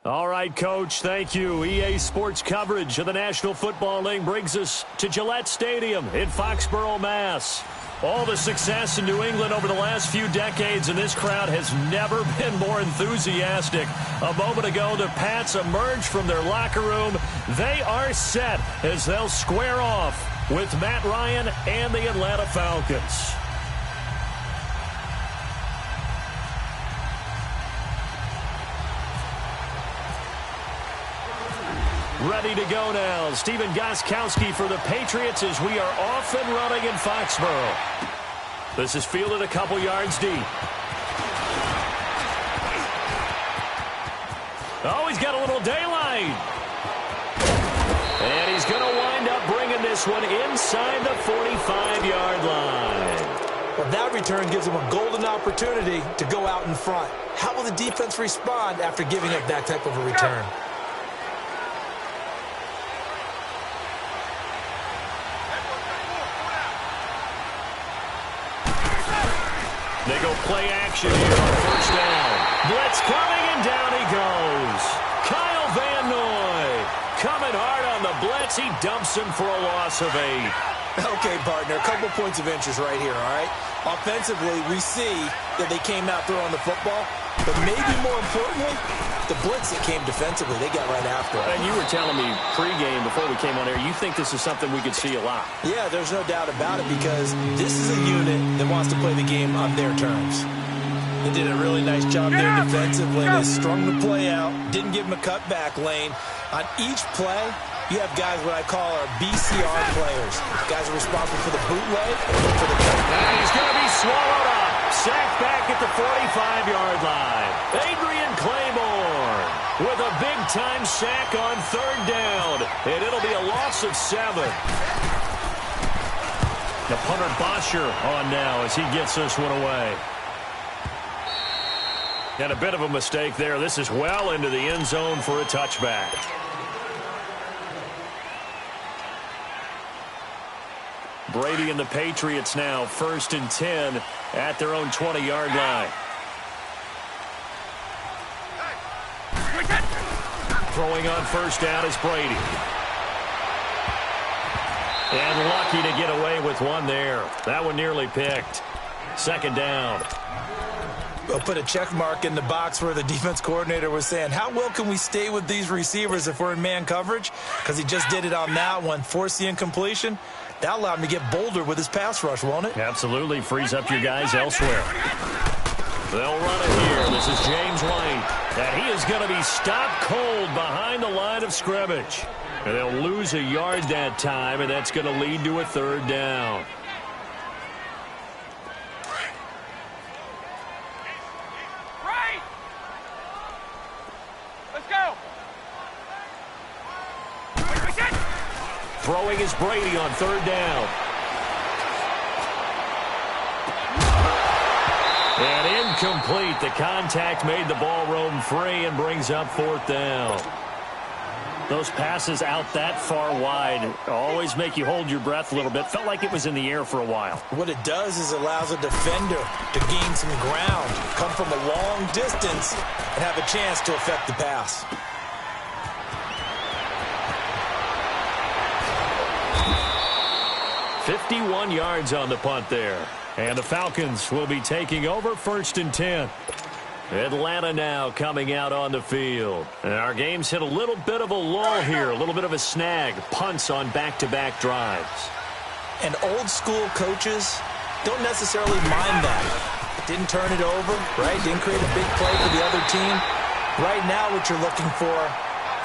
All right, Coach, thank you. EA Sports coverage of the National Football League brings us to Gillette Stadium in Foxborough, Mass. All the success in New England over the last few decades, and this crowd has never been more enthusiastic. A moment ago, the Pats emerged from their locker room. They are set as they'll square off with Matt Ryan and the Atlanta Falcons. Ready to go now. Stephen Gostkowski for the Patriots as we are off and running in Foxborough. This is fielded a couple yards deep. Oh, he's got a little daylight. And he's going to wind up bringing this one inside the 45-yard line. Well, that return gives him a golden opportunity to go out in front. How will the defense respond after giving up that type of a return? They go play action here on first down. Blitz coming, and down he goes. Kyle Van Noy coming hard on the blitz. He dumps him for a loss of 8. Okay, partner, a couple points of interest right here, all right? Offensively, we see that they came out throwing the football, but maybe more importantly, the blitz that came defensively, they got right after it. And you were telling me pregame before we came on air, you think this is something we could see a lot. Yeah, there's no doubt about it because this is a unit that wants to play the game on their terms. They did a really nice job there defensively. They strung the play out, didn't give them a cutback lane. On each play, you have guys what I call our BCR players. Guys are responsible for the bootleg and for the cutback. And he's going to be swallowed up. Sacked back at the 45-yard line. Adrian Claiborne with a big-time sack on third down. And it'll be a loss of 7. The punter Bosher on now as he gets this one away. And a bit of a mistake there. This is well into the end zone for a touchback. Brady and the Patriots now 1st and 10 at their own 20-yard line. Throwing on first down is Brady. And lucky to get away with one there. That one nearly picked. 2nd down. We'll put a check mark in the box where the defense coordinator was saying, how well can we stay with these receivers if we're in man coverage? Because he just did it on that one, forced the incompletion. That allowed him to get bolder with his pass rush, won't it? Absolutely. Frees up your guys elsewhere. They'll run it here. This is James White. And he is going to be stopped cold behind the line of scrimmage. And they'll lose a yard that time, and that's going to lead to a 3rd down. Throwing is Brady on 3rd down. And incomplete. The contact made the ball roam free and brings up 4th down. Those passes out that far wide always make you hold your breath a little bit. Felt like it was in the air for a while. What it does is allows a defender to gain some ground, come from a long distance, and have a chance to affect the pass. .51 yards on the punt there. And the Falcons will be taking over 1st and 10. Atlanta now coming out on the field. And our game's hit a little bit of a lull here, a little bit of a snag. Punts on back-to-back drives. And old-school coaches don't necessarily mind that. Didn't turn it over, right? Didn't create a big play for the other team. Right now what you're looking for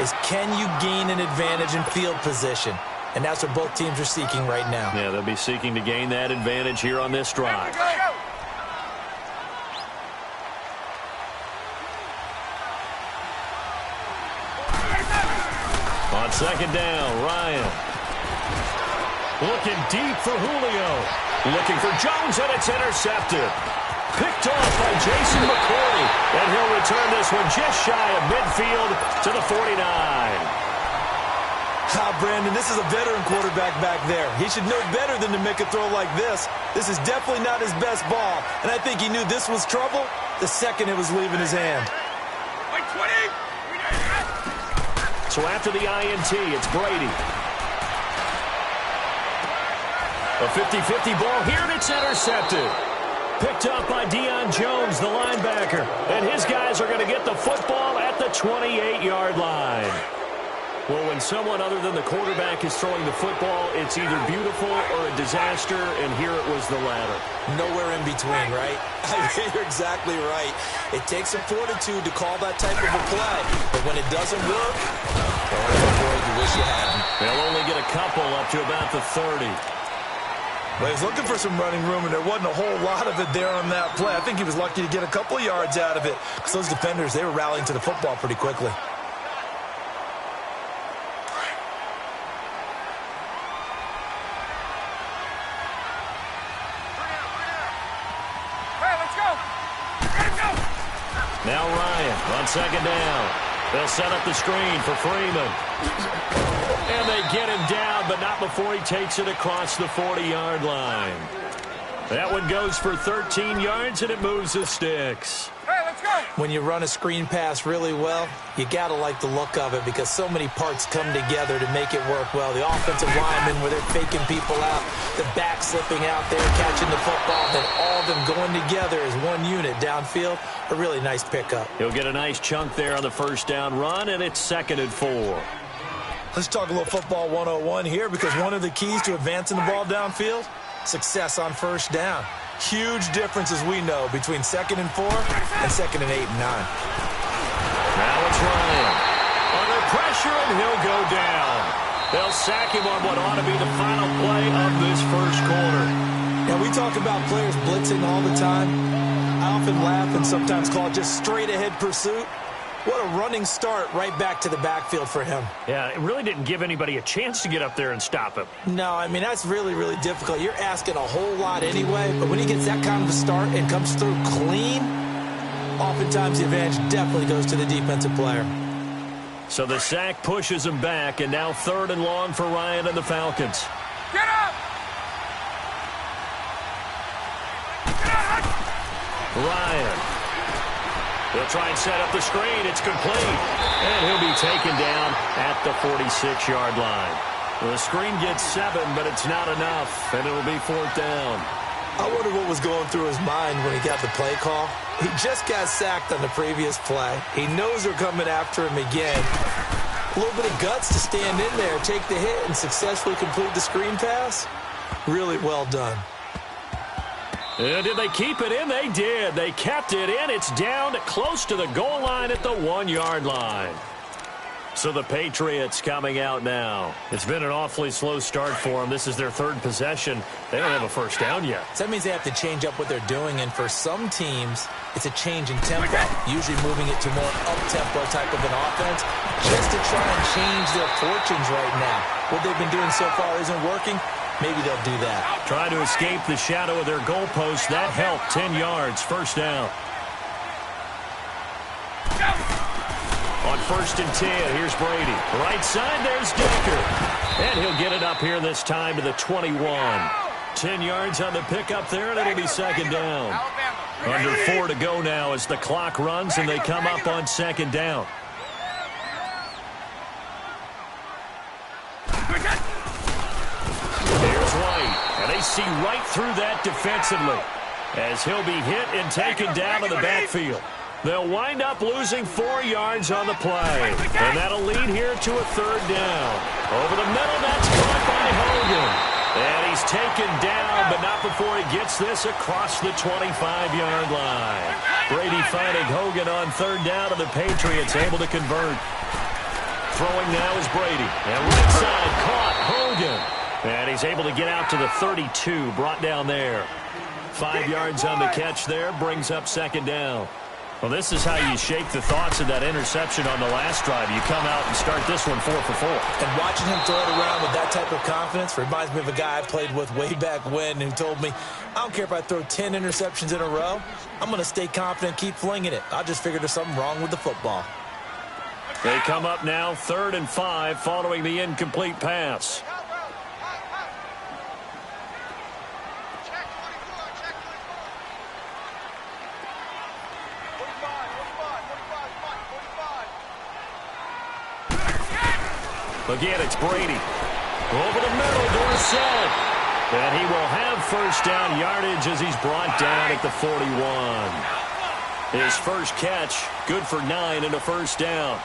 is can you gain an advantage in field position? And that's what both teams are seeking right now. Yeah, they'll be seeking to gain that advantage here on this drive. On 2nd down, Ryan. Looking deep for Julio. Looking for Jones, and it's intercepted. Picked off by Jason McCourty. And he'll return this one just shy of midfield to the 49. Brandon, this is a veteran quarterback back there. He should know better than to make a throw like this. This is definitely not his best ball, and I think he knew this was trouble the second it was leaving his hand. So after the INT, it's Brady. A 50-50 ball here, and it's intercepted. Picked up by Deion Jones, the linebacker. And his guys are going to get the football at the 28-yard line. Well, when someone other than the quarterback is throwing the football, it's either beautiful or a disaster, and here it was the latter. Nowhere in between, right? You're exactly right. It takes some fortitude to call that type of a play, but when it doesn't work, boy, you wish you hadn't. They'll only get a couple up to about the 30. Well, he was looking for some running room, and there wasn't a whole lot of it there on that play. I think he was lucky to get a couple yards out of it, because those defenders, they were rallying to the football pretty quickly. Now Ryan on second down. They'll set up the screen for Freeman. And they get him down, but not before he takes it across the 40-yard line. That one goes for 13 yards, and it moves the sticks. Hey, let's go. When you run a screen pass really well, you got to like the look of it because so many parts come together to make it work well. The offensive linemen where they're faking people out, the back slipping out there, catching the football, then all of them going together as one unit downfield. A really nice pickup. He'll get a nice chunk there on the first down run, and it's 2nd and 4. Let's talk a little football 101 here because one of the keys to advancing the ball downfield, success on first down. Huge difference, as we know, between 2nd and 4 and 2nd and 8 and 9. Now it's Ryan. Under pressure, and he'll go down. They'll sack him on what ought to be the final play of this first quarter. Now, we talk about players blitzing all the time. I often laugh and sometimes call it just straight-ahead pursuit. What a running start right back to the backfield for him. Yeah, it really didn't give anybody a chance to get up there and stop him. No, I mean, that's really, really difficult. You're asking a whole lot anyway, but when he gets that kind of a start and comes through clean, oftentimes the advantage definitely goes to the defensive player. So the sack pushes him back, and now 3rd and long for Ryan and the Falcons. Get up! Ryan. He'll try and set up the screen. It's complete. And he'll be taken down at the 46-yard line. The screen gets 7, but it's not enough, and it'll be 4th down. I wonder what was going through his mind when he got the play call. He just got sacked on the previous play. He knows they're coming after him again. A little bit of guts to stand in there, take the hit, and successfully complete the screen pass. Really well done. Did they keep it in? They did. They kept it in. It's down close to the goal line at the 1-yard line. So the Patriots coming out now. It's been an awfully slow start for them. This is their 3rd possession. They don't have a first down yet. So that means they have to change up what they're doing, and for some teams, it's a change in tempo, usually moving it to more up-tempo type of an offense, just to try and change their fortunes right now. What they've been doing so far isn't working. Maybe they'll do that. Trying to escape the shadow of their goalpost. That helped. 10 yards, first down. On 1st and 10, here's Brady. Right side, there's Decker. And he'll get it up here this time to the 21. 10 yards on the pickup there, and it'll be 2nd down. Under 4 to go now as the clock runs, and they come up on 2nd down. There's White, and they see right through that defensively as he'll be hit and taken down to the backfield. They'll wind up losing 4 yards on the play, and that'll lead here to a 3rd down. Over the middle, that's caught by Hogan. And he's taken down, but not before he gets this across the 25-yard line. Brady finding Hogan on 3rd down, and the Patriots able to convert. Throwing now is Brady. And right side caught Hogan. And he's able to get out to the 32, brought down there. 5 yards on the catch there, brings up 2nd down. Well, this is how you shake the thoughts of that interception on the last drive. You come out and start this one 4 for 4. And watching him throw it around with that type of confidence reminds me of a guy I played with way back when who told me, I don't care if I throw 10 interceptions in a row. I'm going to stay confident, keep flinging it. I just figured there's something wrong with the football. They come up now 3rd and 5 following the incomplete pass. Again, it's Brady. Over the middle, Dorsett. And he will have first down yardage as he's brought down at the 41. His first catch, good for 9 and a first down.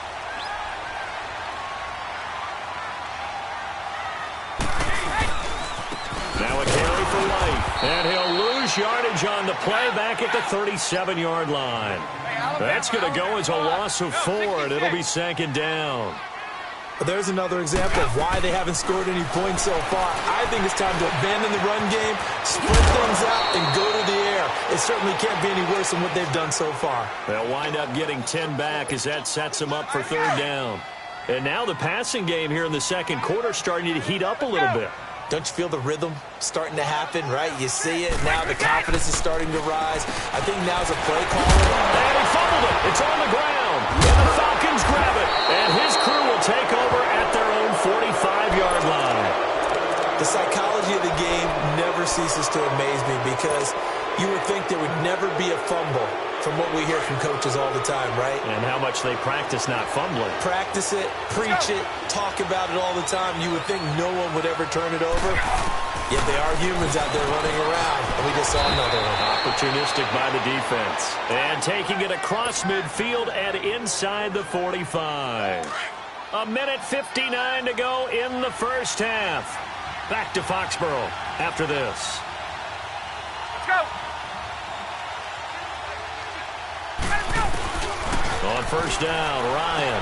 Now a carry for White. And he'll lose yardage on the play back at the 37-yard line. That's going to go as a loss of 4, and it'll be second down. There's another example of why they haven't scored any points so far. I think it's time to abandon the run game, spread things out, and go to the air. It certainly can't be any worse than what they've done so far. They'll wind up getting 10 back as that sets them up for third down. And now the passing game here in the second quarter starting to heat up a little bit. Don't you feel the rhythm starting to happen, right? You see it. Now the confidence is starting to rise. I think now's a play call. And he fumbled it. It's on the ground. And the Falcons grab it. And his crew will take over at their own 45-yard line. The psychology of the game never ceases to amaze me because you would think there would never be a fumble from what we hear from coaches all the time, right? And how much they practice not fumbling. Practice it, preach it, talk about it all the time. You would think no one would ever turn it over. Yet they are humans out there running around, and we just saw another one. Opportunistic by the defense. And taking it across midfield and inside the 45. A minute 59 to go in the first half. Back to Foxborough after this. Let's go. On first down, Ryan.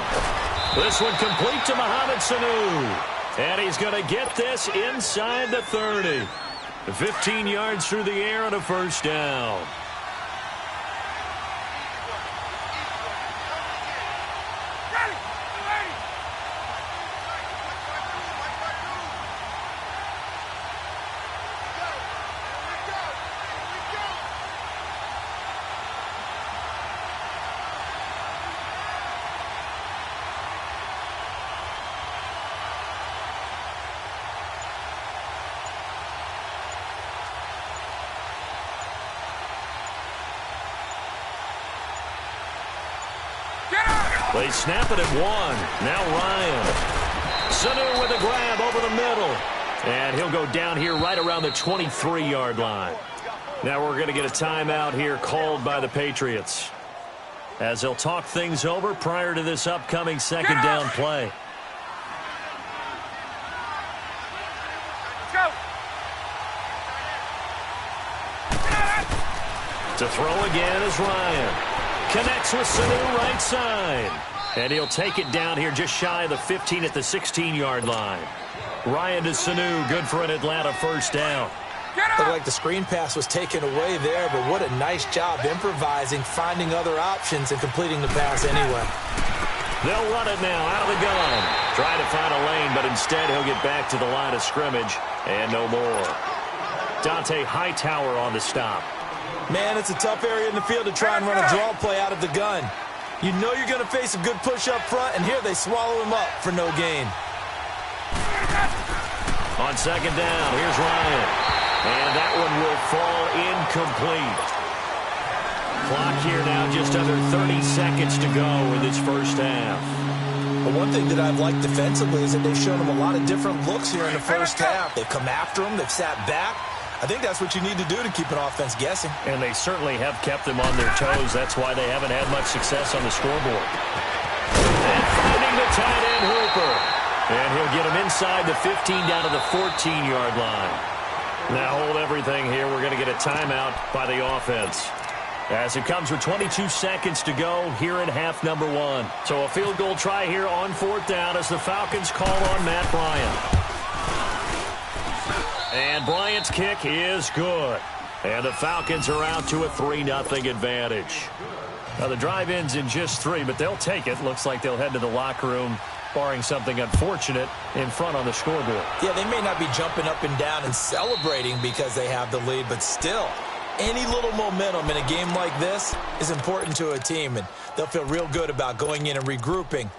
This one complete to Mohamed Sanu. And he's going to get this inside the 30. 15 yards through the air and a first down. They snap it at 1. Now Ryan. Sanu with a grab over the middle. And he'll go down here right around the 23-yard line. Now we're going to get a timeout here called by the Patriots, as they'll talk things over prior to this upcoming second down play. Let's go. To throw again is Ryan. Connects with Sanu right side. And he'll take it down here just shy of the 15 at the 16-yard line. Ryan to Sanu, good for an Atlanta first down. Looked like the screen pass was taken away there, but what a nice job improvising, finding other options, and completing the pass anyway. They'll run it now out of the gun. Trying to find a lane, but instead he'll get back to the line of scrimmage and no more. Dante Hightower on the stop. Man, it's a tough area in the field to try and run a draw play out of the gun. You know you're going to face a good push up front, and here they swallow him up for no gain. On second down, here's Ryan. And that one will fall incomplete. Clock here now just under 30 seconds to go in this first half. But one thing that I've liked defensively is that they've shown him a lot of different looks here in the first half. They've come after him. They've sat back. I think that's what you need to do to keep an offense guessing. And they certainly have kept them on their toes. That's why they haven't had much success on the scoreboard. And finding the tight end Hooper. And he'll get him inside the 15 down to the 14-yard line. Now hold everything here. We're going to get a timeout by the offense, as it comes with 22 seconds to go here in half number 1. So a field goal try here on fourth down as the Falcons call on Matt Bryant. And Bryant's kick is good. And the Falcons are out to a 3-0 advantage. Now the drive ends in just 3, but they'll take it. Looks like they'll head to the locker room, barring something unfortunate in front on the scoreboard. Yeah, they may not be jumping up and down and celebrating because they have the lead, but still, any little momentum in a game like this is important to a team, and they'll feel real good about going in and regrouping,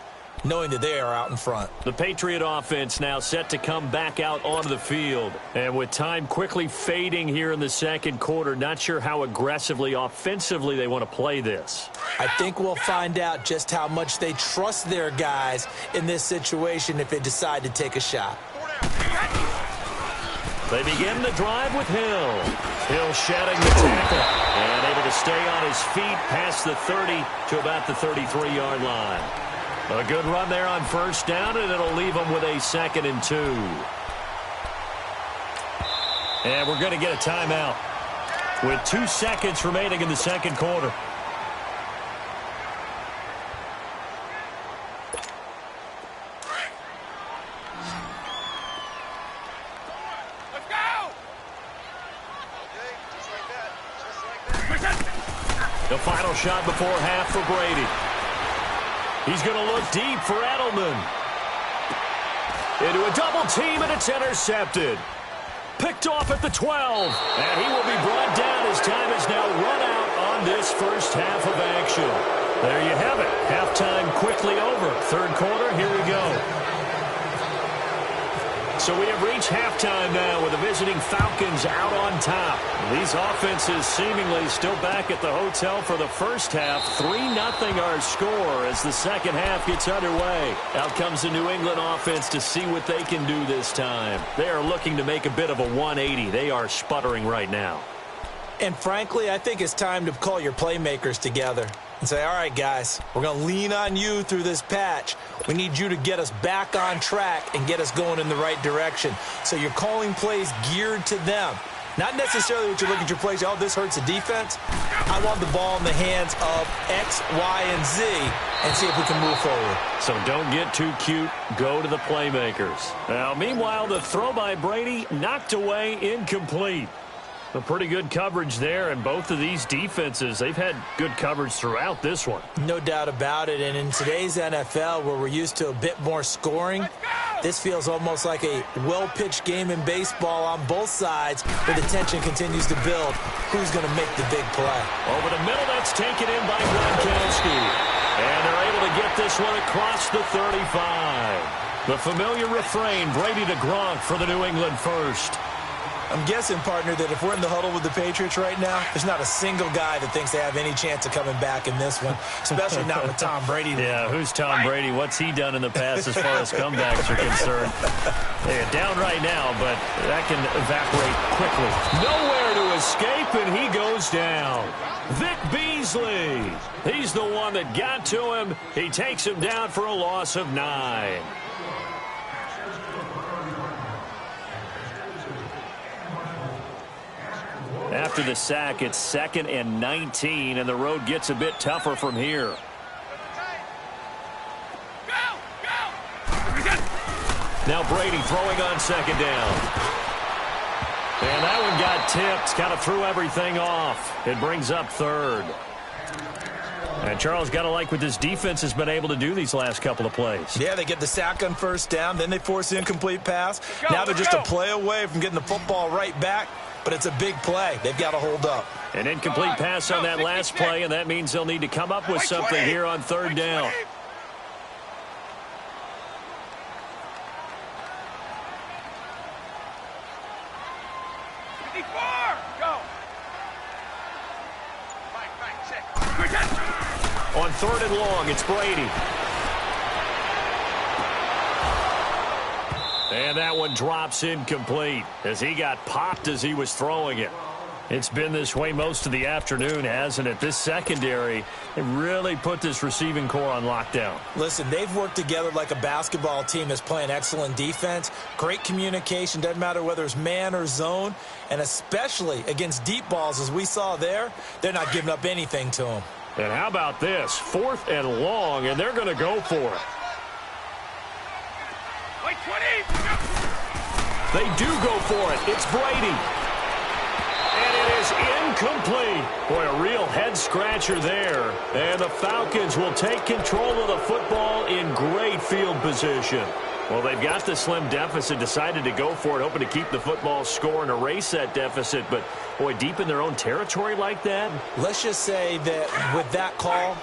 knowing that they are out in front. The Patriot offense now set to come back out onto the field. And with time quickly fading here in the second quarter, not sure how aggressively, offensively they want to play this. I think we'll find out just how much they trust their guys in this situation if they decide to take a shot. They begin the drive with Hill. Hill shedding the tackle and able to stay on his feet past the 30 to about the 33-yard line. A good run there on first down, and it'll leave them with a 2nd and 2. And we're going to get a timeout with 2 seconds remaining in the second quarter. The final shot before half for Brady. He's going to look deep for Edelman. Into a double team, and it's intercepted. Picked off at the 12. And he will be brought down as time is now run out on this first half of action. There you have it. Halftime quickly over. Third quarter, here we go. So we have reached halftime now with the visiting Falcons out on top. These offenses seemingly still back at the hotel for the first half. 3-0 our score as the second half gets underway. Out comes the New England offense to see what they can do this time. They are looking to make a bit of a 180. They are sputtering right now. And frankly, I think it's time to call your playmakers together and say, all right, guys, we're going to lean on you through this patch. We need you to get us back on track and get us going in the right direction. So you're calling plays geared to them. Not necessarily what you look at your plays, oh, this hurts the defense. I want the ball in the hands of X, Y, and Z and see if we can move forward. So don't get too cute. Go to the playmakers. Now, meanwhile, the throw by Brady knocked away, incomplete. A pretty good coverage there, and both of these defenses, they've had good coverage throughout this one. No doubt about it, and in today's NFL, where we're used to a bit more scoring, this feels almost like a well-pitched game in baseball on both sides, where the tension continues to build. Who's going to make the big play? Over the middle, that's taken in by Gronkowski. And they're able to get this one across the 35. The familiar refrain, Brady to Gronk for the New England first. I'm guessing, partner, that if we're in the huddle with the Patriots right now, there's not a single guy that thinks they have any chance of coming back in this one, especially not with Tom Brady. Yeah, who's Tom Brady? What's he done in the past as far as comebacks are concerned? They're down right now, but that can evaporate quickly. Nowhere to escape, and he goes down. Vic Beasley. He's the one that got to him. He takes him down for a loss of 9. After the sack, it's 2nd and 19, and the road gets a bit tougher from here. Now Brady throwing on 2nd down. And that one got tipped, kind of threw everything off. It brings up 3rd. And Charles, got to like what this defense has been able to do these last couple of plays. Yeah, they get the sack on first down, then they force the incomplete pass. Now they're just a play away from getting the football right back. But it's a big play. They've got to hold up. An incomplete pass on that last play, and that means they'll need to come up with something here on 3rd down. On 3rd and long, it's Brady. And that one drops incomplete as he got popped as he was throwing it. It's been this way most of the afternoon, hasn't it? This secondary, they really put this receiving core on lockdown. Listen, they've worked together like a basketball team that's playing excellent defense. Great communication, doesn't matter whether it's man or zone. And especially against deep balls, as we saw there, they're not giving up anything to them. And how about this? 4th and long, and they're going to go for it. They do go for it. It's Brady. And it is incomplete. Boy, a real head-scratcher there. And the Falcons will take control of the football in great field position. Well, they've got the slim deficit, decided to go for it, hoping to keep the football score and erase that deficit. But, boy, deep in their own territory like that. Let's just say that with that call,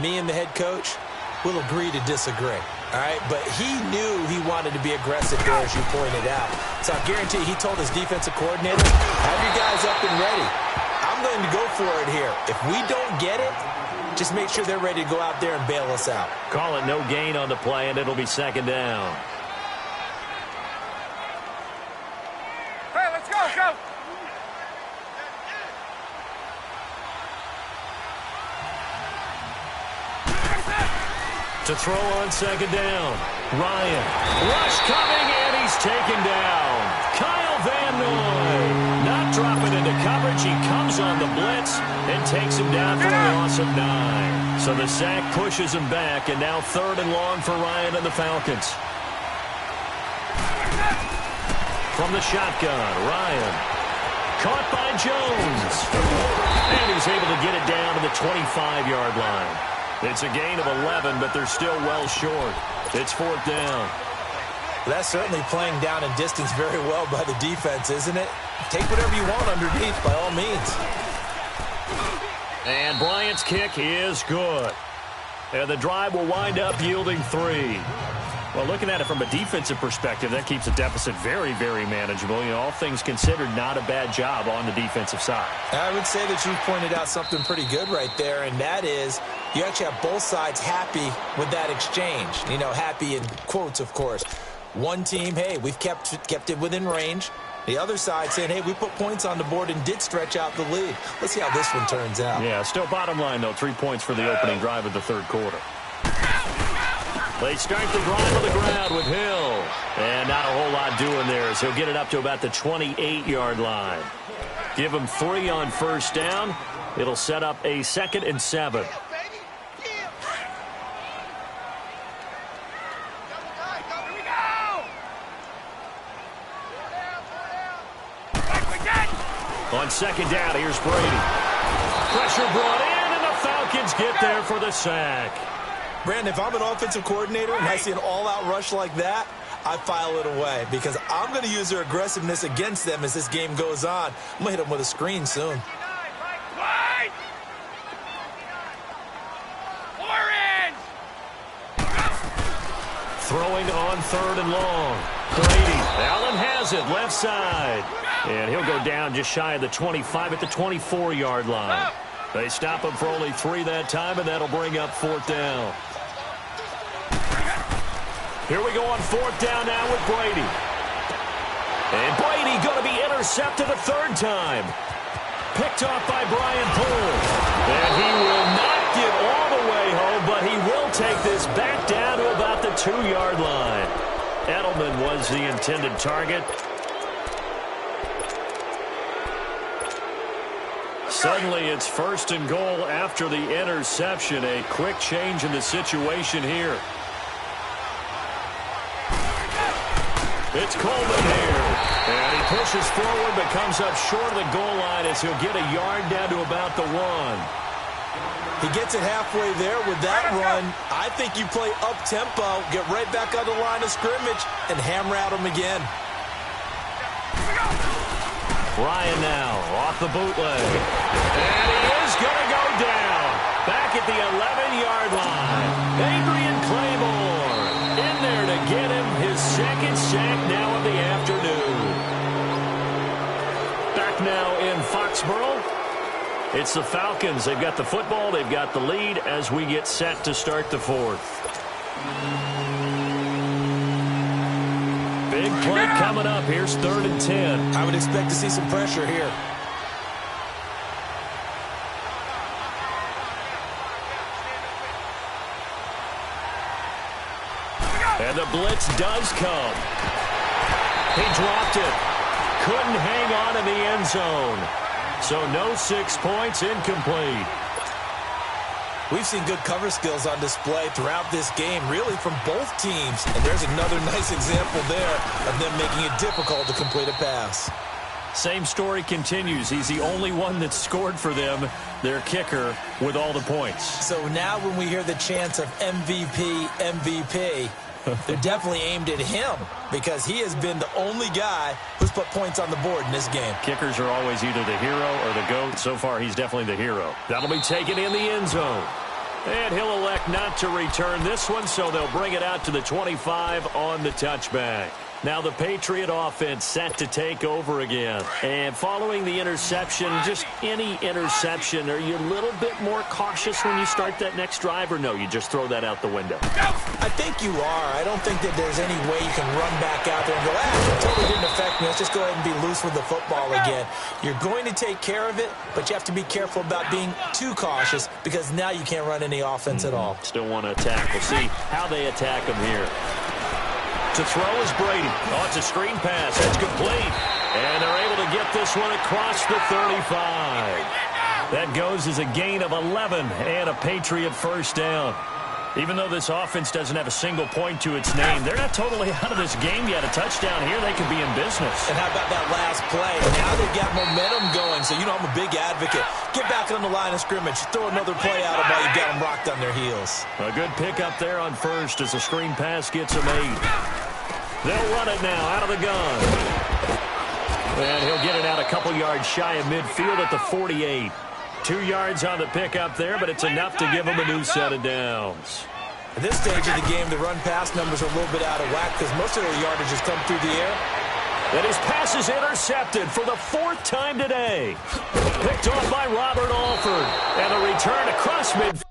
me and the head coach will agree to disagree. All right, but he knew he wanted to be aggressive there, as you pointed out. So I guarantee he told his defensive coordinator, have your guys up and ready. I'm going to go for it here. If we don't get it, just make sure they're ready to go out there and bail us out. Call it no gain on the play, and it'll be second down. Hey, let's go, go. To throw on second down. Ryan. Rush coming, and he's taken down. Kyle Van Noy not dropping into coverage. He comes on the blitz and takes him down for a loss of 9. So the sack pushes him back, and now 3rd and long for Ryan and the Falcons. From the shotgun, Ryan. Caught by Jones. And he's able to get it down to the 25-yard line. It's a gain of 11, but they're still well short. It's 4th down. That's certainly playing down and distance very well by the defense, isn't it? Take whatever you want underneath, by all means. And Bryant's kick is good. And the drive will wind up yielding 3. Well, looking at it from a defensive perspective, that keeps the deficit very, very manageable. You know, all things considered, not a bad job on the defensive side. I would say that you've pointed out something pretty good right there, and that is you actually have both sides happy with that exchange. You know, happy in quotes, of course. One team, hey, we've kept it within range. The other side saying, hey, we put points on the board and did stretch out the lead. Let's see how this one turns out. Yeah, still bottom line, though, 3 points for the opening drive of the 3rd quarter. They start the drive on the ground with Hill. And not a whole lot doing there as he'll get it up to about the 28-yard line. Give him 3 on 1st down. It'll set up a 2nd and 7. On 2nd down, here's Brady. Pressure brought in, and the Falcons get there for the sack. Brandon, if I'm an offensive coordinator and I see an all-out rush like that, I file it away because I'm going to use their aggressiveness against them as this game goes on. I'm going to hit them with a screen soon. Throwing on 3rd and long. Brady. Allen has it, left side. And he'll go down just shy of the 25 at the 24-yard line. They stop him for only 3 that time, and that'll bring up 4th down. Here we go on 4th down now with Brady. And Brady going to be intercepted a 3rd time. Picked off by Brian Poole. And he will not get all the way home, but he will take this back down to about the 2-yard line. Edelman was the intended target. Suddenly it's 1st and goal after the interception. A quick change in the situation here. It's Coleman here. And he pushes forward but comes up short of the goal line as he'll get a yard down to about the 1. He gets it halfway there with that run. I think you play up-tempo, get right back on the line of scrimmage, and hammer out him again. Ryan now off the bootleg. And he is going to go down. Back at the 11-yard line. Adrian Claymore in there to get him his 2nd sack now of the afternoon. Back now in Foxborough. It's the Falcons. They've got the football. They've got the lead as we get set to start the 4th. Big play coming up. Here's 3rd and 10. I would expect to see some pressure here. And the blitz does come. He dropped it. Couldn't hang on in the end zone. So no 6 points, incomplete. We've seen good cover skills on display throughout this game, really from both teams. And there's another nice example there of them making it difficult to complete a pass. Same story continues. He's the only one that scored for them, their kicker, with all the points. So now when we hear the chants of MVP, MVP, they're definitely aimed at him because he has been the only guy who's put points on the board in this game. Kickers are always either the hero or the GOAT. So far, he's definitely the hero. That'll be taken in the end zone. And he'll elect not to return this one, so they'll bring it out to the 25 on the touchback. Now the Patriot offense set to take over again. And following the interception, just any interception, are you a little bit more cautious when you start that next drive, or no, you just throw that out the window? I think you are. I don't think that there's any way you can run back out there and go, it totally didn't affect me. Let's just go ahead and be loose with the football again. You're going to take care of it, but you have to be careful about being too cautious because now you can't run any offense at all. Still want to attack. We'll see how they attack him here. To throw is Brady. Oh, it's a screen pass. That's complete. And they're able to get this one across the 35. That goes as a gain of 11 and a Patriot first down. Even though this offense doesn't have a single point to its name, they're not totally out of this game yet. A touchdown here, they could be in business. And how about that last play? Now they've got momentum going, so you know I'm a big advocate. Get back on the line of scrimmage. Throw another play out of while you've got them rocked on their heels. A good pickup there on first as a screen pass gets them 8. They'll run it now out of the gun. And he'll get it out a couple yards shy of midfield at the 48. 2 yards on the pickup there, but it's enough to give him a new set of downs. At this stage of the game, the run-pass numbers are a little bit out of whack because most of their yardage has come through the air. And his pass is intercepted for the 4th time today. Picked off by Robert Alford. And a return across midfield.